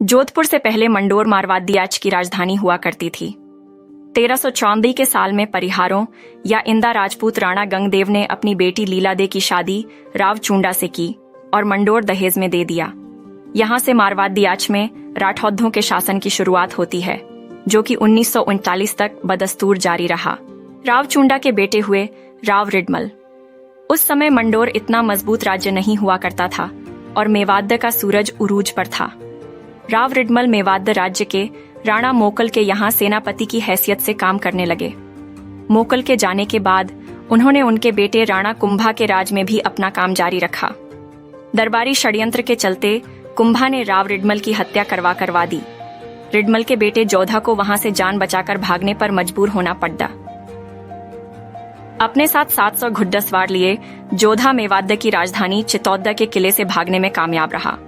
जोधपुर से पहले मंडोर मारवाड़ियाच की राजधानी हुआ करती थी। 1394 के साल में परिहारों या इंदा राजपूत राणा गंगदेव ने अपनी बेटी लीलादे की शादी राव चूंडा से की और मंडोर दहेज में दे दिया। यहाँ से मारवाड़ियाच में राठौद्धों के शासन की शुरुआत होती है, जो कि 1939 तक बदस्तूर जारी रहा। राव चूंडा के बेटे हुए राव रिडमल। उस समय मंडोर इतना मजबूत राज्य नहीं हुआ करता था और मेवाड़ का सूरज उरूज पर था। राव रिडमल मेवाड़ राज्य के राणा मोकल के यहाँ सेनापति की हैसियत से काम करने लगे। मोकल के जाने के बाद उन्होंने उनके बेटे राणा कुंभा के राज में भी अपना काम जारी रखा। दरबारी षड्यंत्र के चलते कुंभा ने राव रिडमल की हत्या करवा दी। रिडमल के बेटे जोधा को वहां से जान बचाकर भागने पर मजबूर होना पड़ा। अपने साथ 700 घुड़सवार लिए जोधा मेवाड़ की राजधानी चित्तौड़ के किले से भागने में कामयाब रहा।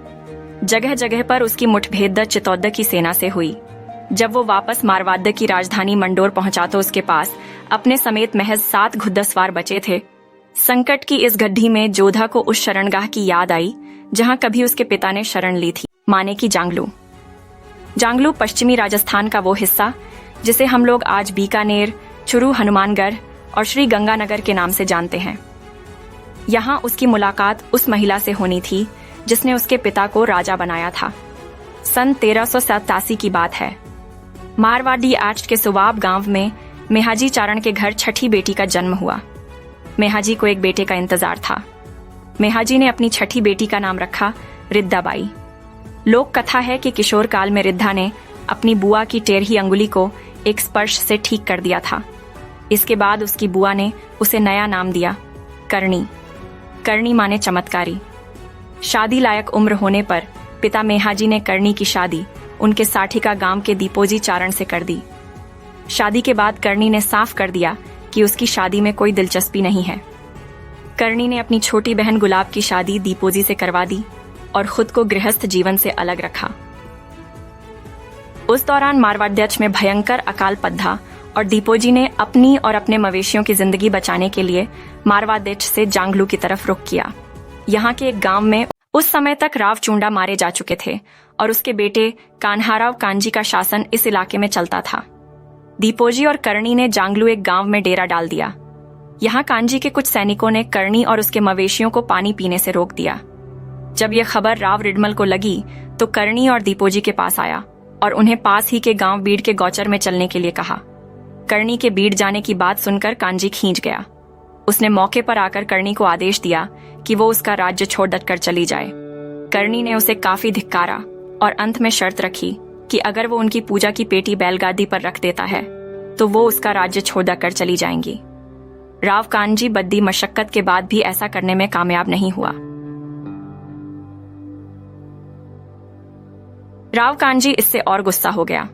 जगह जगह पर उसकी मुठभेड़ चित्तौड़ की सेना से हुई। जब वो वापस मारवाड़ की राजधानी मंडोर पहुंचा तो उसके पास अपने समेत महज 7 घुड़सवार बचे थे। संकट की इस गड्ढी में जोधा को उस शरणगाह की याद आई जहां कभी उसके पिता ने शरण ली थी, माने की जांगलू। जांगलू पश्चिमी राजस्थान का वो हिस्सा जिसे हम लोग आज बीकानेर, चुरू, हनुमानगढ़ और श्री गंगानगर के नाम से जानते हैं। यहाँ उसकी मुलाकात उस महिला से होनी थी जिसने उसके पिता को राजा बनाया था। सन 1387 की बात है। मारवाड़ियाच के सुवाब गांव में मेहाजी चारण के घर छठी बेटी का जन्म हुआ। मेहाजी को एक बेटे का इंतजार था। मेहाजी ने अपनी छठी बेटी का नाम रखा रिद्धाबाई। लोक कथा है कि किशोर काल में रिद्धा ने अपनी बुआ की टेढ़ी अंगुली को एक स्पर्श से ठीक कर दिया था। इसके बाद उसकी बुआ ने उसे नया नाम दिया करणी। करणी माने चमत्कारी। शादी लायक उम्र होने पर पिता मेहाजी ने करणी की शादी उनके साठिका गांव के दीपोजी चारण से कर दी। शादी के बाद करणी ने साफ कर दिया कि उसकी शादी में कोई दिलचस्पी नहीं है। करणी ने अपनी छोटी बहन गुलाब की शादी दीपोजी से करवा दी और खुद को गृहस्थ जीवन से अलग रखा। उस दौरान मारवाड़ियाच में भयंकर अकाल पद्धा और दीपोजी ने अपनी और अपने मवेशियों की जिंदगी बचाने के लिए मारवाड़ियाच से जांगलू की तरफ रुख किया। यहाँ के एक गांव में उस समय तक राव चूंडा मारे जा चुके थे और उसके बेटे कान्हाराव कांजी का शासन इस इलाके में चलता था। दीपोजी और करणी ने जांगलू एक गांव में डेरा डाल दिया। यहाँ कांजी के कुछ सैनिकों ने करणी और उसके मवेशियों को पानी पीने से रोक दिया। जब यह खबर राव रिडमल को लगी तो करणी और दीपोजी के पास आया और उन्हें पास ही के गांव बीड़ के गौचर में चलने के लिए कहा। करणी के बीड़ जाने की बात सुनकर कांजी खींच गया। उसने मौके पर आकर करणी को आदेश दिया कि वो उसका राज्य छोड़ कर चली जाए। करणी ने उसे काफी धिक्कारा और अंत में शर्त रखी कि अगर वो उनकी पूजा की पेटी बैलगादी पर रख देता है तो वो उसका राज्य छोड़ कर चली जाएंगी। राव कांजी बद्दी मशक्कत के बाद भी ऐसा करने में कामयाब नहीं हुआ। राव कांजी इससे और गुस्सा हो गया।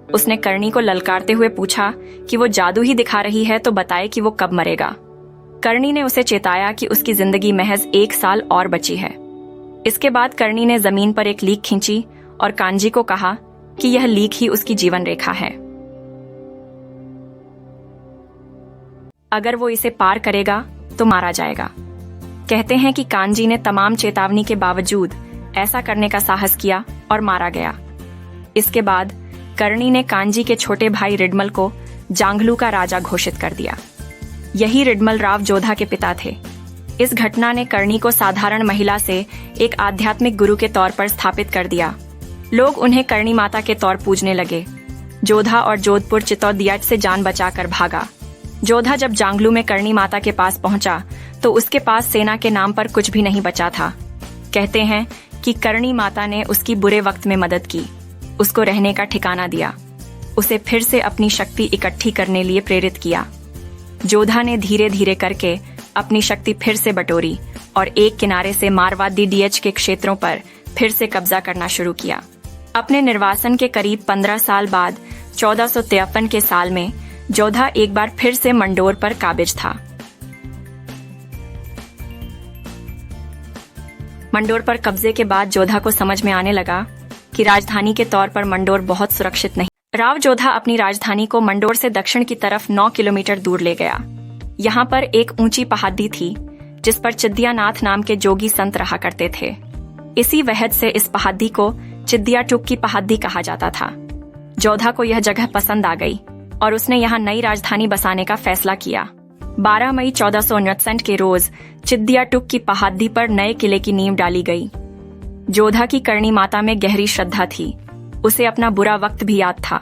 उसने करणी को ललकारते हुए पूछा कि वो जादू ही दिखा रही है तो बताए कि वो कब मरेगा। करणी ने उसे चेताया कि उसकी जिंदगी महज 1 साल और बची है। इसके बाद करणी ने जमीन पर एक लीक खींची और कांजी को कहा कि यह लीक ही उसकी जीवन रेखा है। अगर वो इसे पार करेगा तो मारा जाएगा। कहते हैं कि कांजी ने तमाम चेतावनी के बावजूद ऐसा करने का साहस किया और मारा गया। इसके बाद करणी ने कांजी के छोटे भाई रिडमल को जांगलू का राजा घोषित कर दिया। यही रिडमल राव जोधा के पिता थे। इस घटना ने करणी को साधारण महिला से एक आध्यात्मिक गुरु के तौर पर स्थापित कर दिया। लोग उन्हें करणी माता के तौर पूजने लगे। जोधा और जोधपुर चित्तौड़ियाच से जान बचाकर भागा। जोधा जब जांगलू में करणी माता के पास पहुंचा तो उसके पास सेना के नाम पर कुछ भी नहीं बचा था। कहते हैं कि करणी माता ने उसकी बुरे वक्त में मदद की, उसको रहने का ठिकाना दिया, उसे फिर से अपनी शक्ति इकट्ठी करने लिए प्रेरित किया। जोधा ने धीरे धीरे करके अपनी शक्ति फिर से बटोरी और एक किनारे से मारवाड़ियाच के क्षेत्रों पर फिर से कब्जा करना शुरू किया। अपने निर्वासन के करीब 15 साल बाद 1453 के साल में जोधा एक बार फिर से मंडोर पर काबिज था। मंडोर पर कब्जे के बाद जोधा को समझ में आने लगा कि राजधानी के तौर पर मंडोर बहुत सुरक्षित नहीं। राव जोधा अपनी राजधानी को मंडोर से दक्षिण की तरफ 9 किलोमीटर दूर ले गया। यहाँ पर एक ऊंची पहाड़ी थी जिस पर चिद्दियानाथ नाम के जोगी संत रहा करते थे। इसी वहद से इस पहाड़ी को चिद्दियाटुक की पहाड़ी कहा जाता था। जोधा को यह जगह पसंद आ गई और उसने यहाँ नई राजधानी बसाने का फैसला किया। 12 मई 1459 के रोज चिद्दियाटुक की पहाड़ी पर नए किले की नींव डाली गई। जोधा की करणी माता में गहरी श्रद्धा थी। उसे अपना बुरा वक्त भी याद था।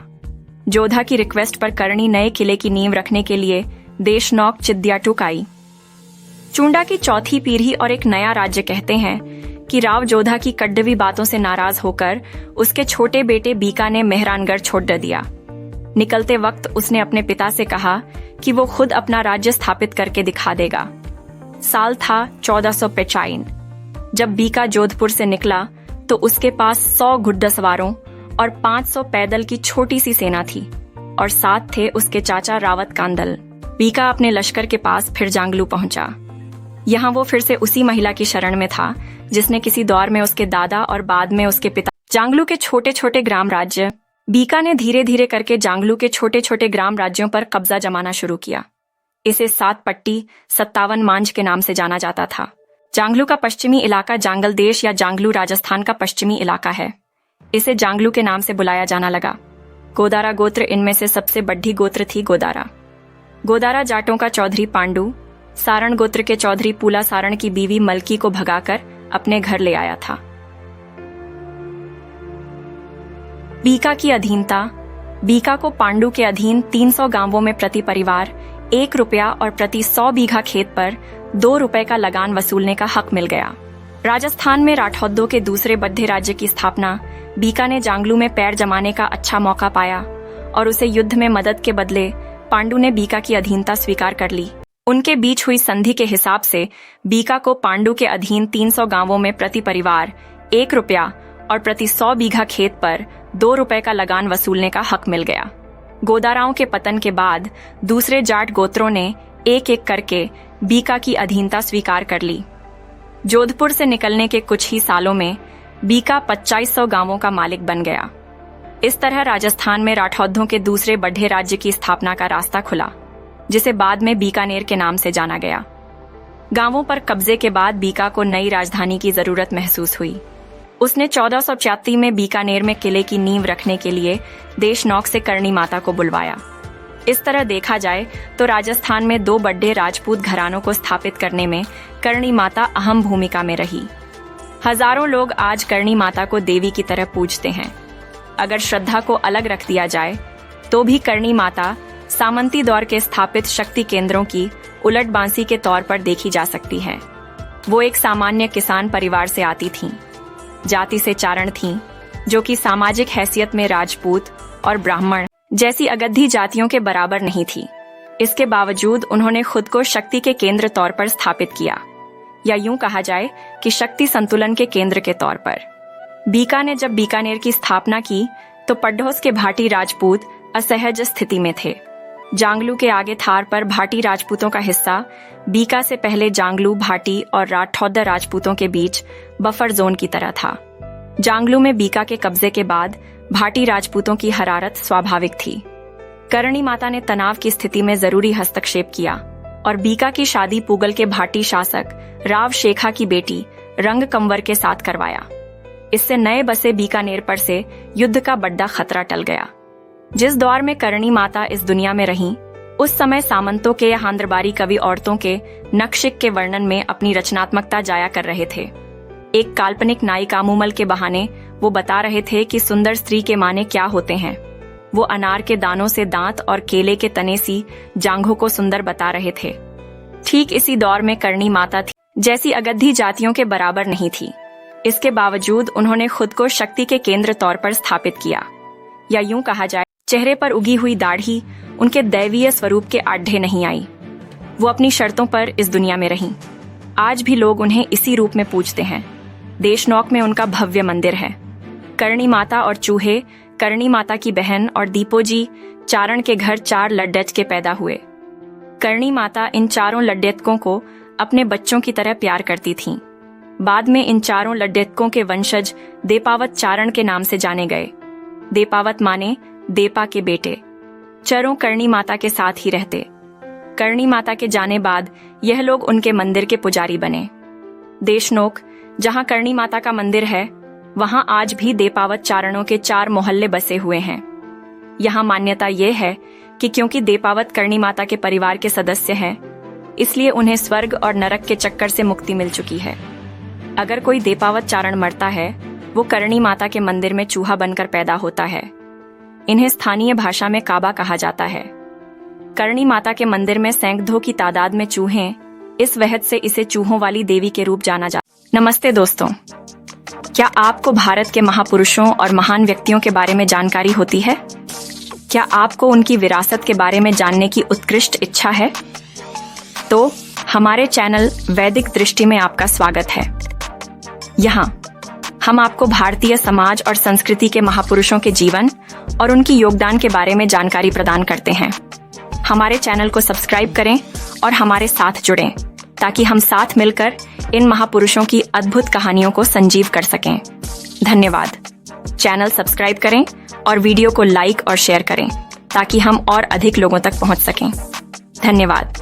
जोधा की रिक्वेस्ट पर करणी नए किले की नींव रखने के लिए देशनौक चिद्दियाटुक आई। चूंडा की चौथी पीढ़ी और एक नया राज्य कहते हैं कि राव जोधा की कड़वी बातों से नाराज होकर उसके छोटे बेटे बीका ने मेहरानगढ़ छोड़ दिया। निकलते वक्त उसने अपने पिता से कहा कि वो खुद अपना राज्य स्थापित करके दिखा देगा। साल था 1495। जब बीका जोधपुर से निकला तो उसके पास 100 घुड़सवारों और 500 पैदल की छोटी सी सेना थी और साथ थे उसके चाचा रावत कांदल। बीका अपने लश्कर के पास फिर जांगलू पहुंचा। यहाँ वो फिर से उसी महिला की शरण में था जिसने किसी दौर में उसके दादा और बाद में उसके पिता जांगलू के छोटे छोटे ग्राम राज्य। बीका ने धीरे धीरे करके जांगलू के छोटे छोटे ग्राम राज्यों पर कब्जा जमाना शुरू किया। इसे 7 पट्टी 57 मांझ के नाम से जाना जाता था। जांगलू का पश्चिमी इलाका जांगल देश या जांगलू राजस्थान का पश्चिमी इलाका है। इसे जांगलू के नाम से बुलाया जाना लगा। गोदारा गोत्र इनमें से सबसे बड़ी गोत्र थी। गोदारा जाटों का चौधरी पांडु सारण गोत्र के चौधरी पूला सारण की बीवी मलकी को भगाकर अपने घर ले आया था। बीका की अधीनता। बीका को पांडु के अधीन 300 गांवों में प्रति परिवार 1 रुपया और प्रति 100 बीघा खेत पर 2 रुपए का लगान वसूलने का हक मिल गया। राजस्थान में राठौड़ों के दूसरे बड़े राज्य की स्थापना बीका ने जांगलू में पैर जमाने का अच्छा मौका पाया और उसे युद्ध में मदद के बदले पांडु ने बीका की अधीनता स्वीकार कर ली। उनके बीच हुई संधि के हिसाब से बीका को पांडु के अधीन 300 गांवों में प्रति परिवार 1 रुपया और प्रति 100 बीघा खेत पर 2 रुपए का लगान वसूलने का हक मिल गया। गोदाराओं के पतन के बाद दूसरे जाट गोत्रों ने एक एक करके बीका की अधीनता स्वीकार कर ली। जोधपुर से निकलने के कुछ ही सालों में बीका 2500 गांवों का मालिक बन गया। इस तरह राजस्थान में राठौड़ों के दूसरे बड़े राज्य की स्थापना का रास्ता खुला, जिसे बाद में बीकानेर के नाम से जाना गया। गांवों पर कब्जे के बाद बीका को नई राजधानी की जरूरत महसूस हुई। उसने 1486 में बीकानेर में किले की नींव रखने के लिए देशनौक से करणी माता को बुलवाया। इस तरह देखा जाए तो राजस्थान में 2 बड़े राजपूत घरानों को स्थापित करने में करणी माता अहम भूमिका में रही। हजारों लोग आज करणी माता को देवी की तरह पूजते हैं। अगर श्रद्धा को अलग रख दिया जाए तो भी करणी माता सामंती दौर के स्थापित शक्ति केंद्रों की उलट बांसी के तौर पर देखी जा सकती है। वो एक सामान्य किसान परिवार से आती थीं, जाति से चारण थीं, जो कि सामाजिक हैसियत में राजपूत और ब्राह्मण जैसी अगधी जातियों के बराबर नहीं थी। इसके बावजूद उन्होंने खुद को शक्ति के केंद्र तौर पर स्थापित किया, या यूं कहा जाए कि शक्ति संतुलन के केंद्र के तौर पर। बीका ने जब बीकानेर की स्थापना की तो पड्ढोस के भाटी राजपूत असहज स्थिति में थे। जांगलू के आगे थार पर भाटी राजपूतों का हिस्सा बीका से पहले जांगलू, भाटी और राठौड़ राजपूतों के बीच बफर जोन की तरह था। जांगलू में बीका के कब्जे के बाद भाटी राजपूतों की हरारत स्वाभाविक थी। करणी माता ने तनाव की स्थिति में जरूरी हस्तक्षेप किया और बीका की शादी पुगल के भाटी शासक राव शेखा की बेटी रंग कंवर के साथ करवाया। इससे नए बसे बीकानेर पर से युद्ध का बड़ा खतरा टल गया। जिस दौर में करणी माता इस दुनिया में रहीं, उस समय सामंतों के या हांद्रबारी कवि औरतों के नक्शिक के वर्णन में अपनी रचनात्मकता जाया कर रहे थे। एक काल्पनिक नायिक आमूमल के बहाने वो बता रहे थे कि सुंदर स्त्री के माने क्या होते हैं। वो अनार के दानों से दांत और केले के तने सी जांघों को सुंदर बता रहे थे। ठीक इसी दौर में करणी माता थी, जैसी अगधी जातियों के बराबर नहीं थी। इसके बावजूद उन्होंने खुद को शक्ति के केंद्र तौर पर स्थापित किया, या यूं कहा जाए चेहरे पर उगी हुई दाढ़ी उनके दैवीय स्वरूप के आढ़े नहीं आई। वो अपनी शर्तों पर इस दुनिया में रहीं। आज भी लोग उन्हें इसी रूप में पूजते हैं। देशनौक में उनका भव्य मंदिर है। करणी माता और चूहे, करणी माता की बहन और दीपोजी चारण के घर 4 लड्डेच के पैदा हुए। करणी माता इन चारों लड्डेतकों को अपने बच्चों की तरह प्यार करती थीं। बाद में इन चारों लड्डेतकों के वंशज देपावत चारण के नाम से जाने गए। देपावत माने देपा के बेटे। चरों करणी माता के साथ ही रहते। करणी माता के जाने बाद यह लोग उनके मंदिर के पुजारी बने। देशनोक, जहां करणी माता का मंदिर है, वहां आज भी देपावत चारणों के 4 मोहल्ले बसे हुए हैं। यहाँ मान्यता ये है कि क्योंकि देपावत करणी माता के परिवार के सदस्य हैं, इसलिए उन्हें स्वर्ग और नरक के चक्कर से मुक्ति मिल चुकी है। अगर कोई देपावत चारण मरता है, वो करणी माता के मंदिर में चूहा बनकर पैदा होता है। इन्हें स्थानीय भाषा में काबा कहा जाता है। करणी माता के मंदिर में सैकड़ों की तादाद में चूहे, इस वजह से इसे चूहों वाली देवी के रूप जाना जाता। नमस्ते दोस्तों, क्या आपको भारत के महापुरुषों और महान व्यक्तियों के बारे में जानकारी होती है? क्या आपको उनकी विरासत के बारे में जानने की उत्कृष्ट इच्छा है? तो हमारे चैनल वैदिक दृष्टि में आपका स्वागत है। यहाँ हम आपको भारतीय समाज और संस्कृति के महापुरुषों के जीवन और उनकी योगदान के बारे में जानकारी प्रदान करते हैं। हमारे चैनल को सब्सक्राइब करें और हमारे साथ जुड़ें, ताकि हम साथ मिलकर इन महापुरुषों की अद्भुत कहानियों को संजीव कर सकें। धन्यवाद। चैनल सब्सक्राइब करें और वीडियो को लाइक और शेयर करें, ताकि हम और अधिक लोगों तक पहुंच सकें। धन्यवाद।